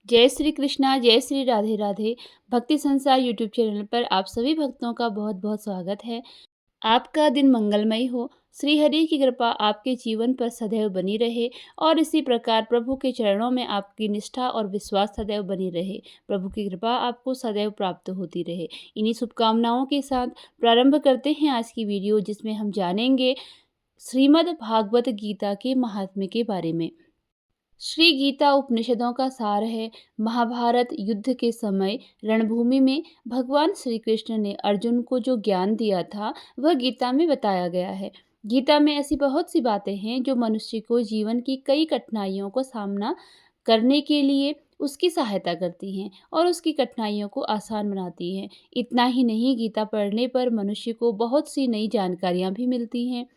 जय श्री कृष्णा, जय श्री राधे राधे। भक्ति संसार यूट्यूब चैनल पर आप सभी भक्तों का बहुत बहुत स्वागत है। आपका दिन मंगलमय हो। श्री हरि की कृपा आपके जीवन पर सदैव बनी रहे और इसी प्रकार प्रभु के चरणों में आपकी निष्ठा और विश्वास सदैव बनी रहे। प्रभु की कृपा आपको सदैव प्राप्त होती रहे। इन्हीं शुभकामनाओं के साथ प्रारंभ करते हैं आज की वीडियो, जिसमें हम जानेंगे श्रीमद् भागवत गीता के महात्म्य के बारे में। श्री गीता उपनिषदों का सार है। महाभारत युद्ध के समय रणभूमि में भगवान श्री कृष्ण ने अर्जुन को जो ज्ञान दिया था वह गीता में बताया गया है। गीता में ऐसी बहुत सी बातें हैं जो मनुष्य को जीवन की कई कठिनाइयों को सामना करने के लिए उसकी सहायता करती हैं और उसकी कठिनाइयों को आसान बनाती हैं। इतना ही नहीं, गीता पढ़ने पर मनुष्य को बहुत सी नई जानकारियाँ भी मिलती हैं।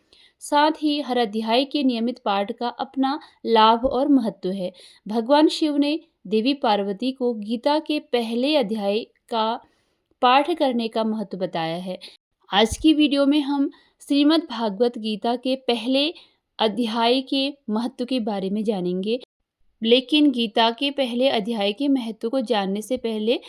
साथ ही हर अध्याय के नियमित पाठ का अपना लाभ और महत्व है। भगवान शिव ने देवी पार्वती को गीता के पहले अध्याय का पाठ करने का महत्व बताया है। आज की वीडियो में हम श्रीमद् भागवत गीता के पहले अध्याय के महत्व के बारे में जानेंगे। लेकिन गीता के पहले अध्याय के महत्व को जानने से पहले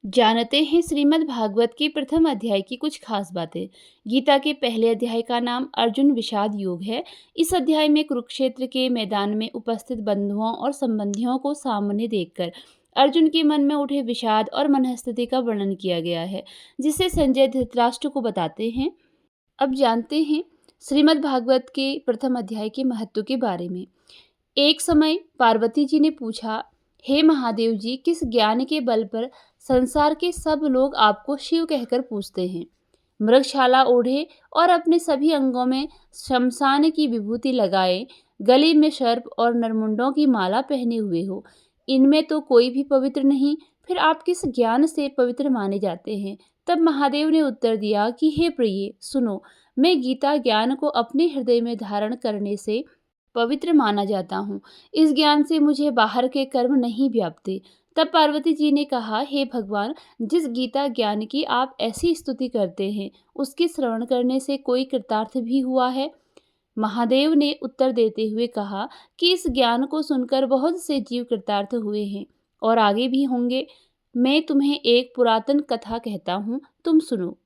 जानते हैं श्रीमद् भागवत के प्रथम अध्याय की कुछ खास बातें। गीता के पहले अध्याय का नाम अर्जुन विषाद योग है। इस अध्याय में कुरुक्षेत्र के मैदान में उपस्थित बंधुओं और संबंधियों को सामने देखकर अर्जुन के मन में उठे विषाद और मनस्थिति का वर्णन किया गया है, जिसे संजय धृतराष्ट्र को बताते हैं। अब जानते हैं श्रीमद् भागवत के प्रथम अध्याय के महत्व के बारे में। एक समय पार्वती जी ने पूछा, हे महादेव जी, किस ज्ञान के बल पर संसार के सब लोग आपको शिव कहकर पूछते हैं? मृगशाला ओढ़े और अपने सभी अंगों में शमशान की विभूति लगाए, गले में सर्प और नरमुंडों की माला पहने हुए हो, इनमें तो कोई भी पवित्र नहीं, फिर आप किस ज्ञान से पवित्र माने जाते हैं? तब महादेव ने उत्तर दिया कि हे प्रिय, सुनो, मैं गीता ज्ञान को अपने हृदय में धारण करने से पवित्र माना जाता हूँ। इस ज्ञान से मुझे बाहर के कर्म नहीं व्यापते। तब पार्वती जी ने कहा, हे भगवान, जिस गीता ज्ञान की आप ऐसी स्तुति करते हैं, उसके श्रवण करने से कोई कृतार्थ भी हुआ है? महादेव ने उत्तर देते हुए कहा कि इस ज्ञान को सुनकर बहुत से जीव कृतार्थ हुए हैं और आगे भी होंगे। मैं तुम्हें एक पुरातन कथा कहता हूँ, तुम सुनो।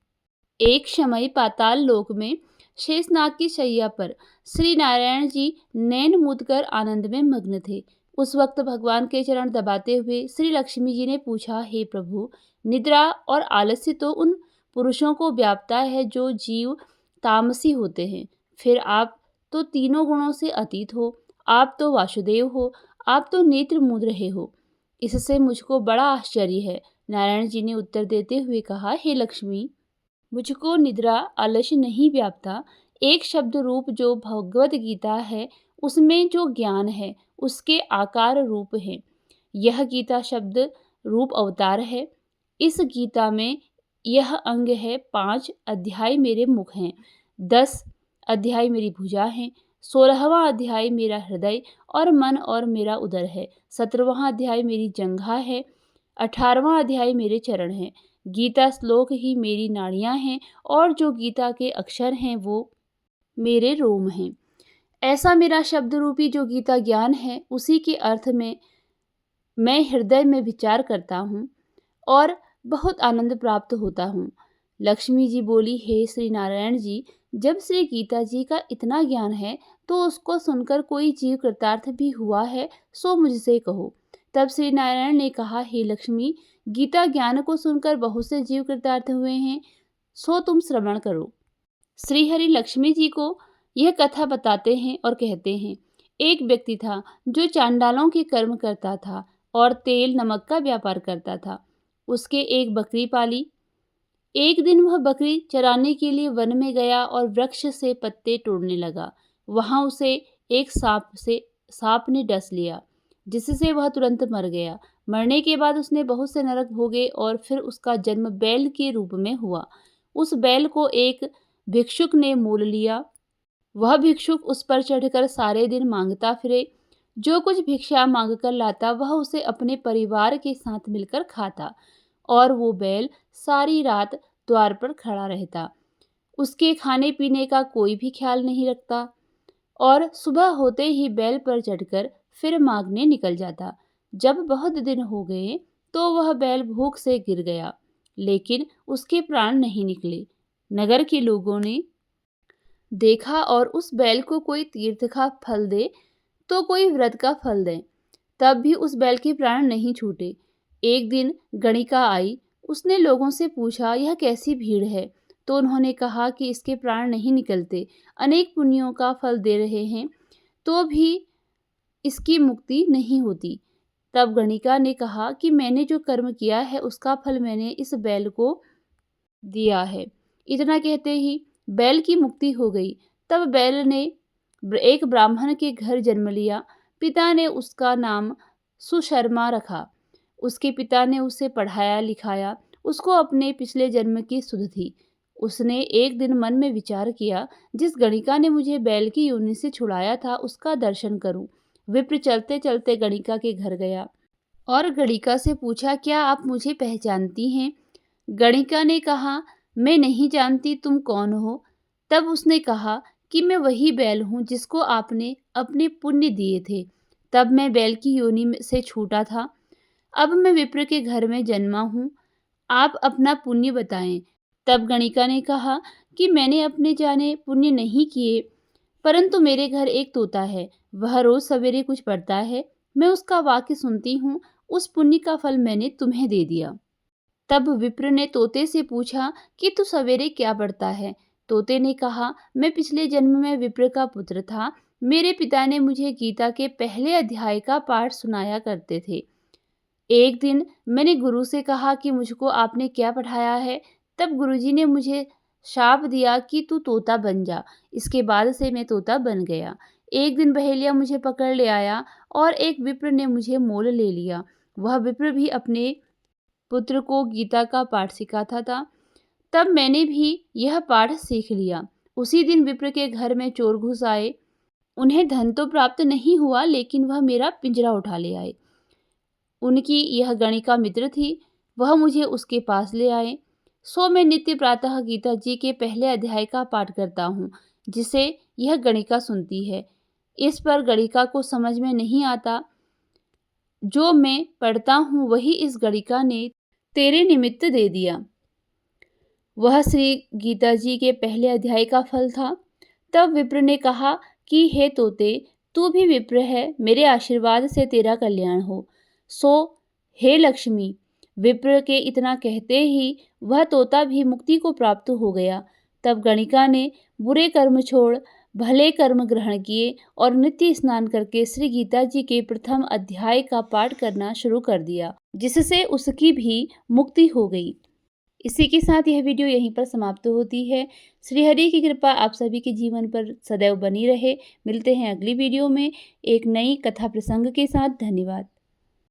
एक समय पाताल लोक में शेषनाग की शैया पर श्री नारायण जी नैन मूंद कर आनंद में मग्न थे। उस वक्त भगवान के चरण दबाते हुए श्री लक्ष्मी जी ने पूछा, हे प्रभु, निद्रा और आलस्य तो उन पुरुषों को व्यापता है जो जीव तामसी होते हैं। फिर आप तो तीनों गुणों से अतीत हो, आप तो वासुदेव हो, आप तो नेत्र मूंद रहे हो। इससे मुझको बड़ा आश्चर्य है। नारायण जी ने उत्तर देते हुए कहा, हे लक्ष्मी, मुझको निद्रा आलस्य नहीं व्यापता। एक शब्द रूप जो भगवत गीता है, उसमें जो ज्ञान है उसके आकार रूप है। यह गीता शब्द रूप अवतार है। इस गीता में यह अंग है। 5 अध्याय मेरे मुख हैं, 10 अध्याय मेरी भुजा हैं, 16वां अध्याय मेरा हृदय और मन और मेरा उदर है, 17वां अध्याय मेरी जंघा है, 18वां अध्याय मेरे चरण हैं। गीता श्लोक ही मेरी नाड़ियां हैं और जो गीता के अक्षर हैं वो मेरे रोम हैं। ऐसा मेरा शब्द रूपी जो गीता ज्ञान है, उसी के अर्थ में मैं हृदय में विचार करता हूँ और बहुत आनंद प्राप्त होता हूँ। लक्ष्मी जी बोली, हे श्री नारायण जी, जब श्री गीता जी का इतना ज्ञान है तो उसको सुनकर कोई जीव कृतार्थ भी हुआ है, सो मुझसे कहो। तब श्री नारायण ने कहा, हे लक्ष्मी, गीता ज्ञान को सुनकर बहुत से जीव कृतार्थ हुए हैं, सो तुम श्रवण करो। श्री हरि लक्ष्मी जी को यह कथा बताते हैं और कहते हैं, एक व्यक्ति था जो चांडालों के कर्म करता था और तेल नमक का व्यापार करता था। उसके एक बकरी पाली। एक दिन वह बकरी चराने के लिए वन में गया और वृक्ष से पत्ते तोड़ने लगा। वहां उसे एक सांप ने डस लिया, जिससे वह तुरंत मर गया। मरने के बाद उसने बहुत से नरक भोगे और फिर उसका जन्म बैल के रूप में हुआ। उस बैल को एक भिक्षुक ने मोल लिया। वह भिक्षुक उस पर चढ़कर सारे दिन मांगता फिरे। जो कुछ भिक्षा मांगकर लाता वह उसे अपने परिवार के साथ मिलकर खाता और वो बैल सारी रात द्वार पर खड़ा रहता। उसके खाने पीने का कोई भी ख्याल नहीं रखता और सुबह होते ही बैल पर चढ़कर फिर मांगने निकल जाता। जब बहुत दिन हो गए तो वह बैल भूख से गिर गया, लेकिन उसके प्राण नहीं निकले। नगर के लोगों ने देखा और उस बैल को कोई तीर्थ का फल दे तो कोई व्रत का फल दे, तब भी उस बैल के प्राण नहीं छूटे। एक दिन गणिका आई, उसने लोगों से पूछा यह कैसी भीड़ है, तो उन्होंने कहा कि इसके प्राण नहीं निकलते, अनेक पुण्यों का फल दे रहे हैं तो भी इसकी मुक्ति नहीं होती। तब गणिका ने कहा कि मैंने जो कर्म किया है उसका फल मैंने इस बैल को दिया है। इतना कहते ही बैल की मुक्ति हो गई। तब बैल ने एक ब्राह्मण के घर जन्म लिया। पिता ने उसका नाम सुशर्मा रखा। उसके पिता ने उसे पढ़ाया लिखाया। उसको अपने पिछले जन्म की सुध थी। उसने एक दिन मन में विचार किया, जिस गणिका ने मुझे बैल की योनि से छुड़ाया था उसका दर्शन करूं। विप्र चलते चलते गणिका के घर गया और गणिका से पूछा, क्या आप मुझे पहचानती हैं? गणिका ने कहा, मैं नहीं जानती, तुम कौन हो? तब उसने कहा कि मैं वही बैल हूँ जिसको आपने अपने पुण्य दिए थे। तब मैं बैल की योनि से छूटा था। अब मैं विप्र के घर में जन्मा हूँ। आप अपना पुण्य बताएं। तब गणिका ने कहा कि मैंने अपने जाने पुण्य नहीं किए, परंतु मेरे घर एक तोता है। वह रोज सवेरे कुछ पढ़ता है। मैं उसका वाक्य सुनती हूँ। उस पुण्य का फल मैंने तुम्हें दे दिया। तब विप्र ने तोते से पूछा कि तू सवेरे क्या पढ़ता है? तोते ने कहा, मैं पिछले जन्म में विप्र का पुत्र था। मेरे पिता ने मुझे गीता के पहले अध्याय का पाठ सुनाया करते थे। एक दिन मैंने गुरु से कहा कि मुझको आपने क्या पढ़ाया है? तब गुरुजी ने मुझे शाप दिया कि तू तोता बन जा। इसके बाद से मैं तोता बन गया। एक दिन बहेलिया मुझे पकड़ ले आया और एक विप्र ने मुझे मोल ले लिया। वह विप्र भी अपने पुत्र को गीता का पाठ सिखाता था। तब मैंने भी यह पाठ सीख लिया। उसी दिन विप्र के घर में चोर घुस आए। उन्हें धन तो प्राप्त नहीं हुआ, लेकिन वह मेरा पिंजरा उठा ले आए। उनकी यह गणिका मित्र थी। वह मुझे उसके पास ले आए। सो मैं नित्य प्रातः गीता जी के पहले अध्याय का पाठ करता हूँ, जिसे यह गणिका सुनती है। इस पर गणिका को समझ में नहीं आता। जो मैं पढ़ता हूँ वही इस गणिका ने तेरे निमित्त दे दिया। वह श्री गीता जी के पहले अध्याय का फल था। तब विप्र ने कहा कि हे तोते, तू भी विप्र है, मेरे आशीर्वाद से तेरा कल्याण हो। सो हे लक्ष्मी। विप्र के इतना कहते ही वह तोता भी मुक्ति को प्राप्त हो गया। तब गणिका ने बुरे कर्म छोड़ भले कर्म ग्रहण किए और नित्य स्नान करके श्री गीता जी के प्रथम अध्याय का पाठ करना शुरू कर दिया, जिससे उसकी भी मुक्ति हो गई। इसी के साथ यह वीडियो यहीं पर समाप्त होती है। श्री हरि की कृपा आप सभी के जीवन पर सदैव बनी रहे। मिलते हैं अगली वीडियो में एक नई कथा प्रसंग के साथ। धन्यवाद।